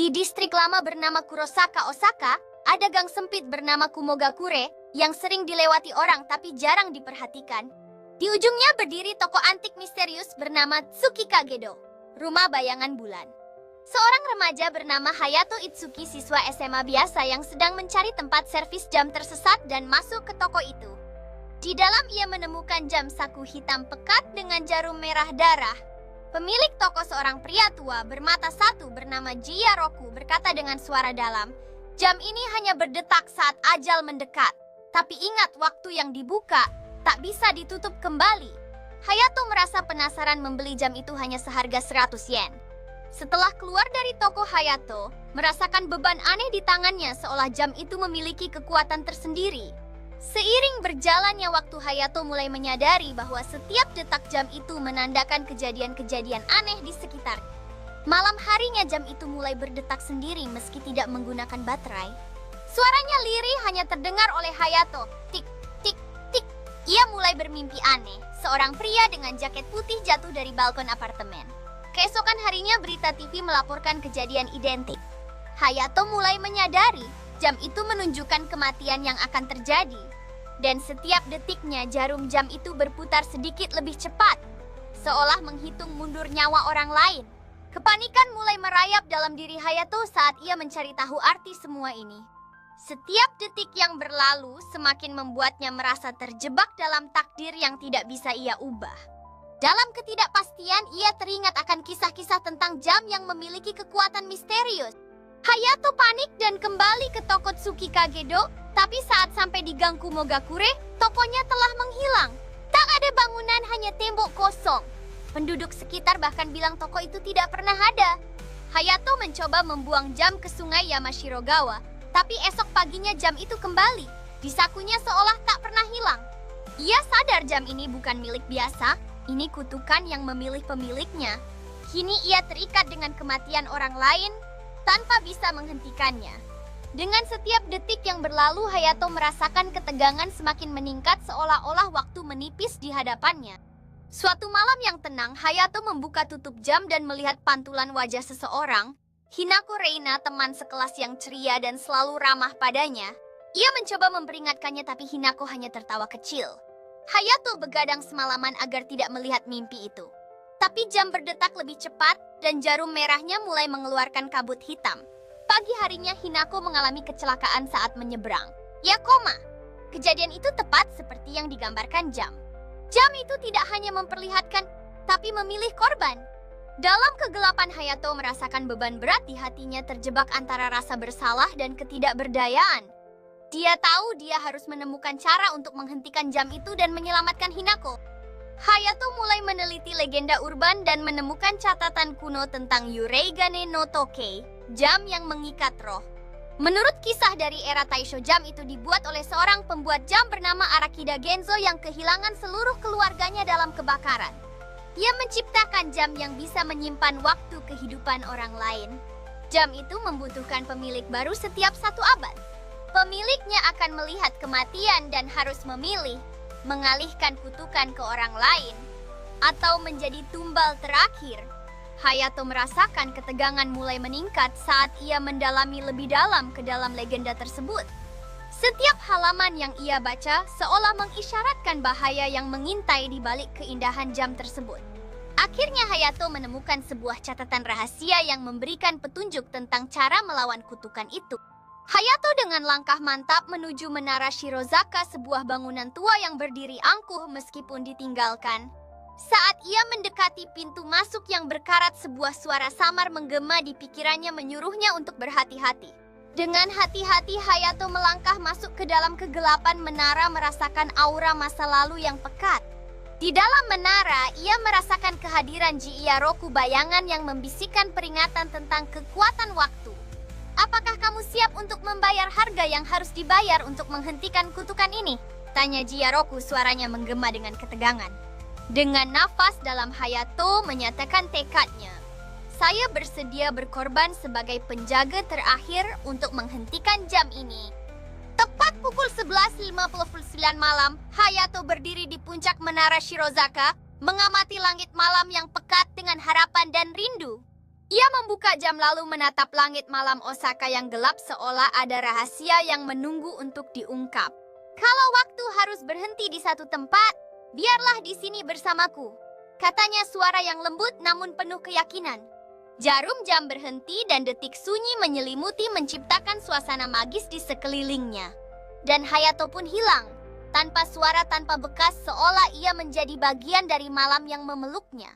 Di distrik lama bernama Kurosaka, Osaka, ada gang sempit bernama Kumogakure yang sering dilewati orang tapi jarang diperhatikan. Di ujungnya berdiri toko antik misterius bernama Tsukikagedo, rumah bayangan bulan. Seorang remaja bernama Hayato Itsuki, siswa SMA biasa yang sedang mencari tempat servis jam tersesat dan masuk ke toko itu. Di dalam ia menemukan jam saku hitam pekat dengan jarum merah darah. Pemilik toko, seorang pria tua bermata satu bernama Jiyaroku, berkata dengan suara dalam, "Jam ini hanya berdetak saat ajal mendekat. Tapi ingat, waktu yang dibuka tak bisa ditutup kembali." Hayato merasa penasaran membeli jam itu hanya seharga 100 yen. Setelah keluar dari toko, Hayato merasakan beban aneh di tangannya, seolah jam itu memiliki kekuatan tersendiri. Seiring berjalannya waktu, Hayato mulai menyadari bahwa setiap detak jam itu menandakan kejadian-kejadian aneh di sekitar. Malam harinya jam itu mulai berdetak sendiri meski tidak menggunakan baterai. Suaranya lirih hanya terdengar oleh Hayato. Tik, tik, tik. Ia mulai bermimpi aneh. Seorang pria dengan jaket putih jatuh dari balkon apartemen. Keesokan harinya berita TV melaporkan kejadian identik. Hayato mulai menyadari jam itu menunjukkan kematian yang akan terjadi. Dan setiap detiknya jarum jam itu berputar sedikit lebih cepat, seolah menghitung mundur nyawa orang lain. Kepanikan mulai merayap dalam diri Hayato saat ia mencari tahu arti semua ini. Setiap detik yang berlalu semakin membuatnya merasa terjebak dalam takdir yang tidak bisa ia ubah. Dalam ketidakpastian, ia teringat akan kisah-kisah tentang jam yang memiliki kekuatan misterius. Hayato panik dan kembali ke toko Tsukikagedo, tapi saat sampai di gang Kumogakure, tokonya telah menghilang. Tak ada bangunan, hanya tembok kosong. Penduduk sekitar bahkan bilang toko itu tidak pernah ada. Hayato mencoba membuang jam ke sungai Yamashirogawa, tapi esok paginya jam itu kembali. Di sakunya seolah tak pernah hilang. Ia sadar jam ini bukan milik biasa, ini kutukan yang memilih pemiliknya. Kini ia terikat dengan kematian orang lain tanpa bisa menghentikannya. Dengan setiap detik yang berlalu, Hayato merasakan ketegangan semakin meningkat, seolah-olah waktu menipis di hadapannya. Suatu malam yang tenang, Hayato membuka tutup jam dan melihat pantulan wajah seseorang, Hinako Reina, teman sekelas yang ceria dan selalu ramah padanya. Ia mencoba memperingatkannya, tapi Hinako hanya tertawa kecil. Hayato begadang semalaman agar tidak melihat mimpi itu. Tapi jam berdetak lebih cepat dan jarum merahnya mulai mengeluarkan kabut hitam. Pagi harinya Hinako mengalami kecelakaan saat menyeberang. Ia koma. Kejadian itu tepat seperti yang digambarkan jam. Jam itu tidak hanya memperlihatkan, tapi memilih korban. Dalam kegelapan, Hayato merasakan beban berat di hatinya, terjebak antara rasa bersalah dan ketidakberdayaan. Dia tahu dia harus menemukan cara untuk menghentikan jam itu dan menyelamatkan Hinako. Hayato mulai meneliti legenda urban dan menemukan catatan kuno tentang Yureigane no Tokei, jam yang mengikat roh. Menurut kisah dari era Taisho, jam itu dibuat oleh seorang pembuat jam bernama Arakida Genzo yang kehilangan seluruh keluarganya dalam kebakaran. Ia menciptakan jam yang bisa menyimpan waktu kehidupan orang lain. Jam itu membutuhkan pemilik baru setiap 1 abad. Pemiliknya akan melihat kematian dan harus memilih mengalihkan kutukan ke orang lain atau menjadi tumbal terakhir. Hayato merasakan ketegangan mulai meningkat saat ia mendalami lebih dalam ke dalam legenda tersebut. Setiap halaman yang ia baca seolah mengisyaratkan bahaya yang mengintai di balik keindahan jam tersebut. Akhirnya Hayato menemukan sebuah catatan rahasia yang memberikan petunjuk tentang cara melawan kutukan itu. Hayato dengan langkah mantap menuju menara Shirozaka, sebuah bangunan tua yang berdiri angkuh meskipun ditinggalkan. Saat ia mendekati pintu masuk yang berkarat, sebuah suara samar menggema di pikirannya menyuruhnya untuk berhati-hati. Dengan hati-hati Hayato melangkah masuk ke dalam kegelapan menara, merasakan aura masa lalu yang pekat. Di dalam menara, ia merasakan kehadiran Jiyaroku, bayangan yang membisikkan peringatan tentang kekuatan waktu. "Apakah kamu siap untuk membayar harga yang harus dibayar untuk menghentikan kutukan ini?" tanya Jiyaroku, suaranya menggema dengan ketegangan. Dengan nafas dalam, Hayato menyatakan tekadnya. "Saya bersedia berkorban sebagai penjaga terakhir untuk menghentikan jam ini." Tepat pukul 11.59 malam, Hayato berdiri di puncak menara Shirozaka, mengamati langit malam yang pekat dengan harapan dan rindu. Ia membuka jam lalu menatap langit malam Osaka yang gelap seolah ada rahasia yang menunggu untuk diungkap. Kalau waktu harus berhenti di satu tempat, biarlah di sini bersamaku, katanya suara yang lembut namun penuh keyakinan. Jarum jam berhenti dan detik sunyi menyelimuti menciptakan suasana magis di sekelilingnya. Dan Hayato pun hilang, tanpa suara tanpa bekas seolah ia menjadi bagian dari malam yang memeluknya.